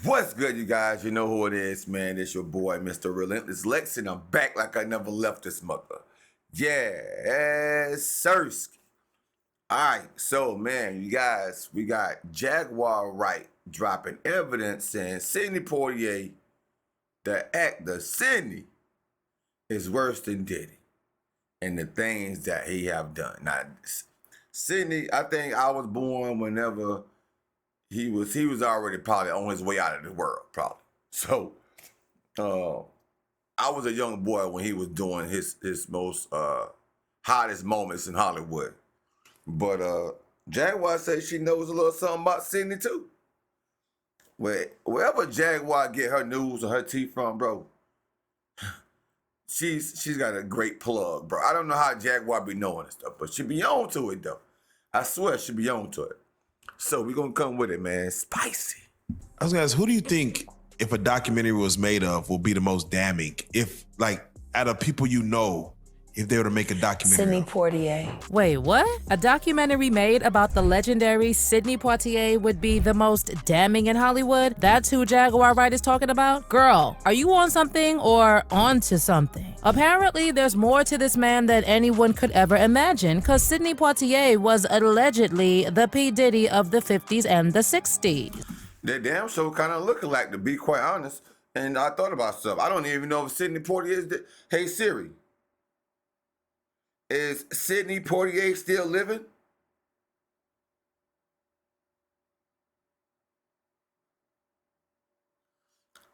What's good, you guys? You know who it is, man. It's your boy, Mr. Relentless Lex, and I'm back like I never left this mother. Yeah, Sirski. All right, so, man, you guys, we got Jaguar Wright dropping evidence saying Sidney Poitier, the actor Sidney, is worse than Diddy and the things that he have done. Now, Sidney, I think I was born whenever he was already probably on his way out of the world, probably. So, I was a young boy when he was doing his most hottest moments in Hollywood. But Jaguar says she knows a little something about Sidney too. Wherever Jaguar get her news or her tea from, bro, she's got a great plug, bro. I don't know how Jaguar be knowing this stuff, but she be on to it though. I swear she be on to it. So we gonna come with it, man. Spicy. I was gonna ask, who do you think, if a documentary was made of, will be the most damning? If, like, out of people you know, if they were to make a documentary? Sidney Poitier. Wait, what? A documentary made about the legendary Sidney Poitier would be the most damning in Hollywood? That's who Jaguar Wright is talking about? Girl, are you on something or onto something? Apparently, there's more to this man than anyone could ever imagine, because Sidney Poitier was allegedly the P. Diddy of the 50s and the 60s. That damn show kind of looking like, to be quite honest. And I thought about stuff. I don't even know if Sidney Poitier is Hey Siri, is Sidney Poitier still living?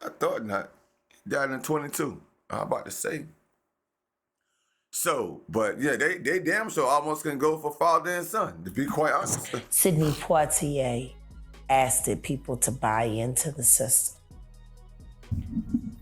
I thought not. He died in 22. I'm about to say. So, but yeah, they damn sure almost can go for father and son, to be quite honest. Sidney Poitier asked people to buy into the system.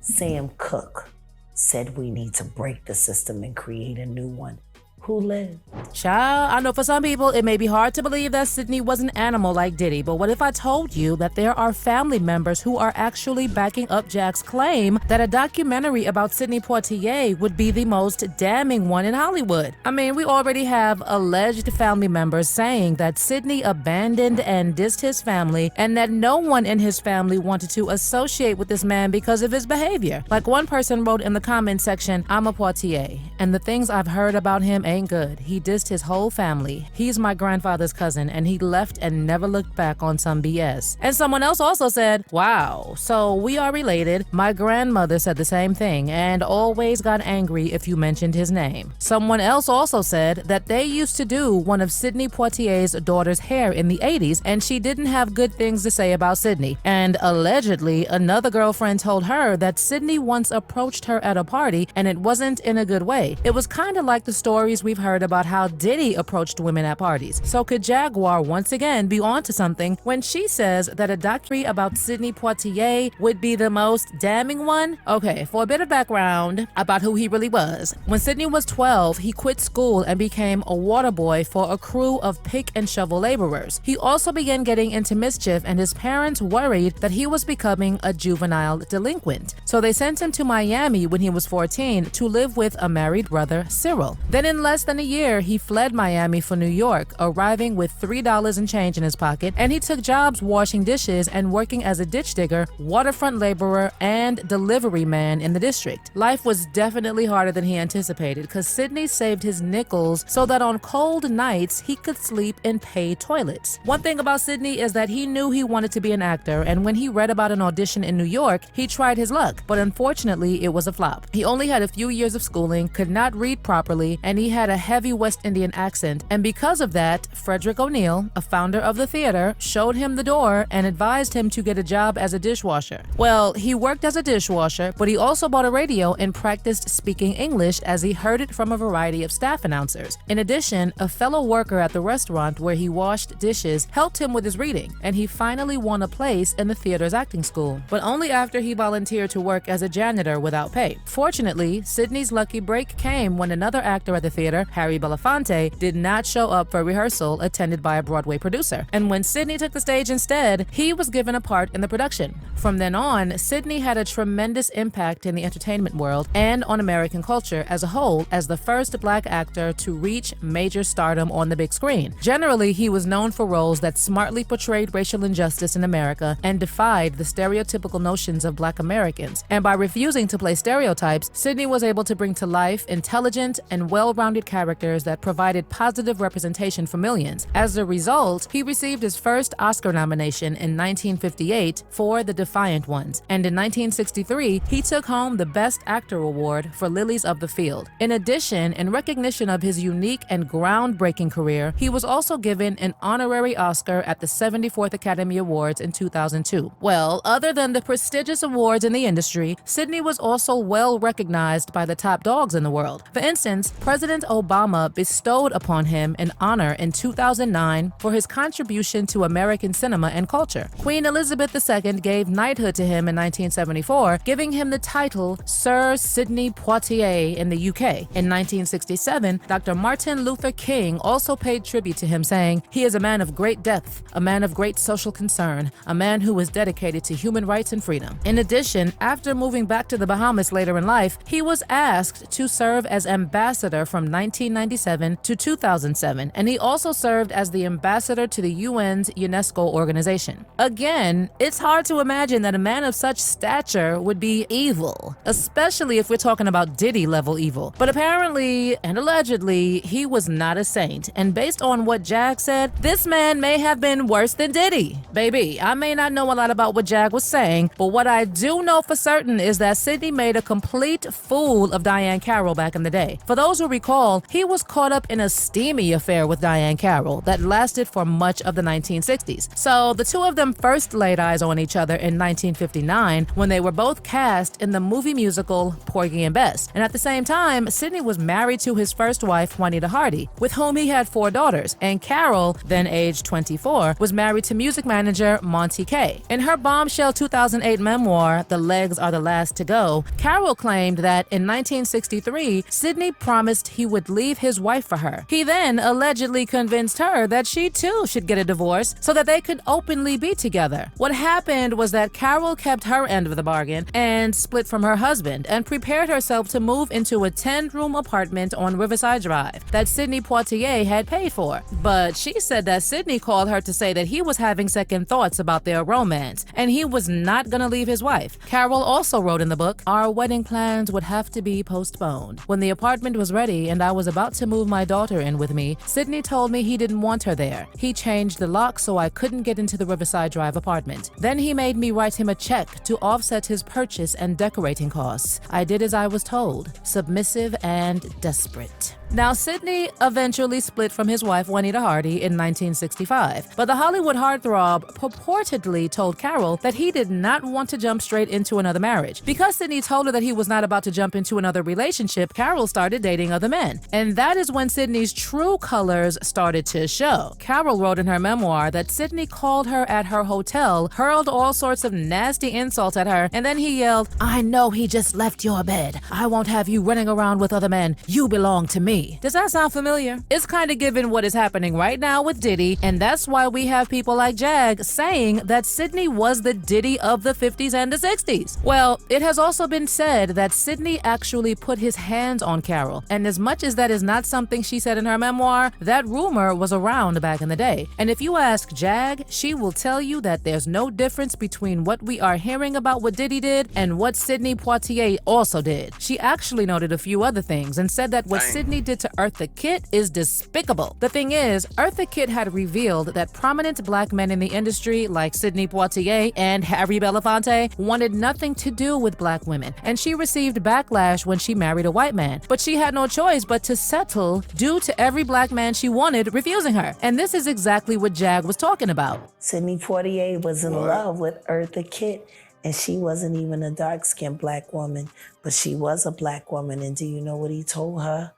Sam Cooke said we need to break the system and create a new one. Who lived? Child, I know for some people it may be hard to believe that Sidney was an animal like Diddy, but what if I told you that there are family members who are actually backing up Jack's claim that a documentary about Sidney Poitier would be the most damning one in Hollywood? I mean, we already have alleged family members saying that Sidney abandoned and dissed his family and that no one in his family wanted to associate with this man because of his behavior. Like one person wrote in the comment section, "I'm a Poitier, and the things I've heard about him ain't good. He dissed his whole family. He's my grandfather's cousin, and he left and never looked back on some BS." And someone else also said, "Wow, so we are related. My grandmother said the same thing and always got angry if you mentioned his name." Someone else also said that they used to do one of Sidney Poitier's daughter's hair in the 80s, and she didn't have good things to say about Sidney. And allegedly, another girlfriend told her that Sidney once approached her at a party, and it wasn't in a good way. It was kind of like the stories we've heard about how Diddy approached women at parties. So could Jaguar once again be onto something when she says that a documentary about Sidney Poitier would be the most damning one? Okay, for a bit of background about who he really was. When Sidney was 12, he quit school and became a water boy for a crew of pick and shovel laborers. He also began getting into mischief, and his parents worried that he was becoming a juvenile delinquent. So they sent him to Miami when he was 14 to live with a married brother, Cyril. Then in less than a year, he fled Miami for New York, arriving with $3 and change in his pocket, and he took jobs washing dishes and working as a ditch digger, waterfront laborer, and delivery man in the district. Life was definitely harder than he anticipated, because Sidney saved his nickels so that on cold nights he could sleep in paid toilets. One thing about Sidney is that he knew he wanted to be an actor, and when he read about an audition in New York, he tried his luck, but unfortunately it was a flop. He only had a few years of schooling, could not read properly, and he had a heavy West Indian accent, and because of that, Frederick O'Neill, a founder of the theater, showed him the door and advised him to get a job as a dishwasher. Well, he worked as a dishwasher, but he also bought a radio and practiced speaking English as he heard it from a variety of staff announcers. In addition, a fellow worker at the restaurant where he washed dishes helped him with his reading, and he finally won a place in the theater's acting school, but only after he volunteered to work as a janitor without pay. Fortunately, Sidney's lucky break came when another actor at the theater creator, Harry Belafonte, did not show up for rehearsal attended by a Broadway producer. And when Sidney took the stage instead, he was given a part in the production. From then on, Sidney had a tremendous impact in the entertainment world and on American culture as a whole as the first Black actor to reach major stardom on the big screen. Generally, he was known for roles that smartly portrayed racial injustice in America and defied the stereotypical notions of Black Americans. And by refusing to play stereotypes, Sidney was able to bring to life intelligent and well-rounded characters that provided positive representation for millions. As a result, he received his first Oscar nomination in 1958 for The Defiant Ones, and in 1963, he took home the Best Actor Award for Lilies of the Field. In addition, in recognition of his unique and groundbreaking career, he was also given an honorary Oscar at the 74th Academy Awards in 2002. Well, other than the prestigious awards in the industry, Sidney was also well recognized by the top dogs in the world. For instance, President Obama bestowed upon him an honor in 2009 for his contribution to American cinema and culture. Queen Elizabeth II gave knighthood to him in 1974, giving him the title Sir Sidney Poitier in the UK. In 1967, Dr. Martin Luther King also paid tribute to him, saying, "He is a man of great depth, a man of great social concern, a man who is dedicated to human rights and freedom." In addition, after moving back to the Bahamas later in life, he was asked to serve as ambassador from 1997 to 2007, and he also served as the ambassador to the UN's UNESCO organization. Again, it's hard to imagine that a man of such stature would be evil, especially if we're talking about Diddy level evil. But apparently and allegedly, he was not a saint, and based on what Jag said, this man may have been worse than Diddy. Baby, I may not know a lot about what Jag was saying, but what I do know for certain is that Sidney made a complete fool of Diahann Carroll back in the day. For those who recall, he was caught up in a steamy affair with Diahann Carroll that lasted for much of the 1960s. So the two of them first laid eyes on each other in 1959 when they were both cast in the movie musical Porgy and Bess. And at the same time, Sidney was married to his first wife, Juanita Hardy, with whom he had 4 daughters, and Carroll, then aged 24, was married to music manager Monty Kaye. In her bombshell 2008 memoir, The Legs Are the Last to Go, Carroll claimed that in 1963, Sidney promised he would leave his wife for her. He then allegedly convinced her that she too should get a divorce so that they could openly be together. What happened was that Carroll kept her end of the bargain and split from her husband and prepared herself to move into a 10-room apartment on Riverside Drive that Sidney Poitier had paid for. But she said that Sidney called her to say that he was having second thoughts about their romance and he was not gonna leave his wife. Carroll also wrote in the book, "Our wedding plans would have to be postponed. When the apartment was ready and I was about to move my daughter in with me, Sidney told me he didn't want her there. He changed the lock so I couldn't get into the Riverside Drive apartment. Then he made me write him a check to offset his purchase and decorating costs. I did as I was told, submissive and desperate." Now, Sidney eventually split from his wife Juanita Hardy in 1965, but the Hollywood heartthrob purportedly told Carroll that he did not want to jump straight into another marriage. Because Sidney told her that he was not about to jump into another relationship, Carroll started dating other men. And that is when Sidney's true colors started to show. Carroll wrote in her memoir that Sidney called her at her hotel, hurled all sorts of nasty insults at her, and then he yelled, "I know he just left your bed. I won't have you running around with other men. You belong to me." Does that sound familiar? It's kind of given what is happening right now with Diddy, and that's why we have people like Jag saying that Sidney was the Diddy of the 50s and the 60s. Well, it has also been said that Sidney actually put his hands on Carroll, and as much as that is not something she said in her memoir, that rumor was around back in the day. And if you ask Jag, she will tell you that there's no difference between what we are hearing about what Diddy did and what Sidney Poitier also did. She actually noted a few other things and said that what Sidney did to Eartha Kitt is despicable. The thing is, Eartha Kitt had revealed that prominent Black men in the industry, like Sidney Poitier and Harry Belafonte, wanted nothing to do with Black women, and she received backlash when she married a white man. But she had no choice but to settle due to every Black man she wanted refusing her. And this is exactly what Jag was talking about. Sidney Poitier was in love with Eartha Kitt, and she wasn't even a dark-skinned Black woman, but she was a Black woman. And do you know what he told her?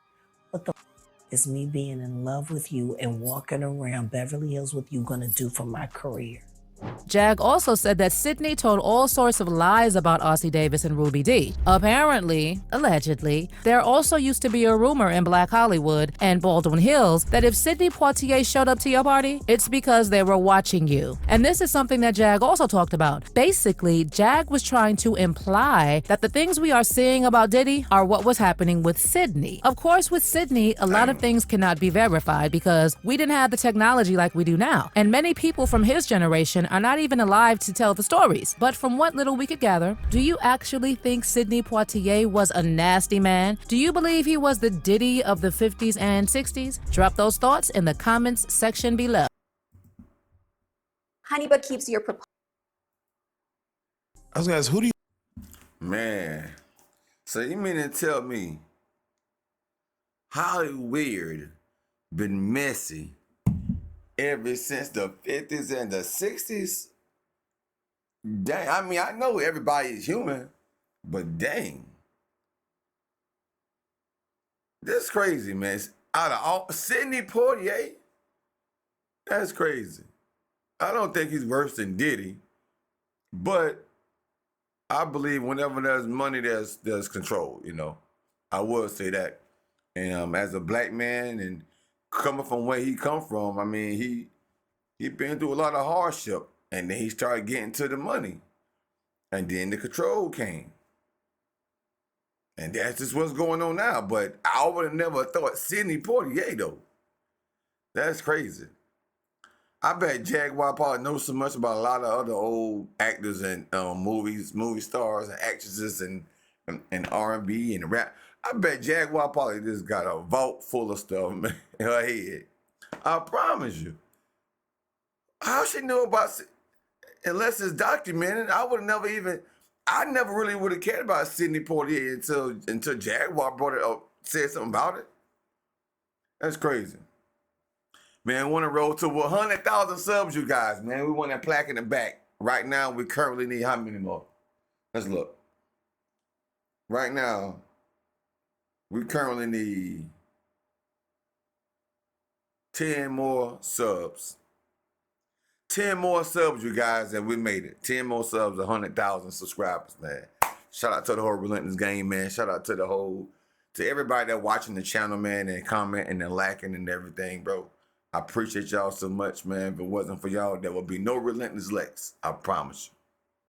What the is me being in love with you and walking around Beverly Hills with you gonna do for my career? Jag also said that Sidney told all sorts of lies about Ossie Davis and Ruby D. Apparently, allegedly, there also used to be a rumor in Black Hollywood and Baldwin Hills that if Sidney Poitier showed up to your party, it's because they were watching you. And this is something that Jag also talked about. Basically, Jag was trying to imply that the things we are seeing about Diddy are what was happening with Sidney. Of course, with Sidney, a lot of things cannot be verified because we didn't have the technology like we do now. And many people from his generation are not even alive to tell the stories. But from what little we could gather, do you actually think Sidney Poitier was a nasty man? Do you believe he was the Diddy of the 50s and 60s? Drop those thoughts in the comments section below. Honey, but keeps your I was gonna ask, who do you Man, so you mean to tell me Hollywood been messy ever since the 50s and the 60s? Dang, I mean, I know everybody is human, but dang. This is crazy, man. Out of all, Sidney Poitier, that's crazy. I don't think he's worse than Diddy, but I believe whenever there's money, there's control, you know. I would say that. And as a black man and coming from where he come from, I mean, he been through a lot of hardship. And then he started getting to the money. And then the control came. And that's just what's going on now. But I would have never thought Sidney Poitier, though. That's crazy. I bet Jaguar probably knows so much about a lot of other old actors and movie stars and actresses and R&B and rap. I bet Jaguar probably just got a vault full of stuff in her head. I promise you. How she know about, unless it's documented, I never really would have cared about Sidney Poitier until Jaguar brought it up, said something about it. That's crazy. Man, we want to roll to 100,000 subs, you guys, man. We want that plaque in the back. Right now, we currently need how many more? Let's look. Right now, we currently need 10 more subs. 10 more subs, you guys, and we made it. 10 more subs, 100,000 subscribers, man. Shout out to the whole Relentless Game, man. Shout out to everybody that watching the channel, man, and commenting and liking and everything, bro. I appreciate y'all so much, man. If it wasn't for y'all, there would be no Relentless Lex. I promise you.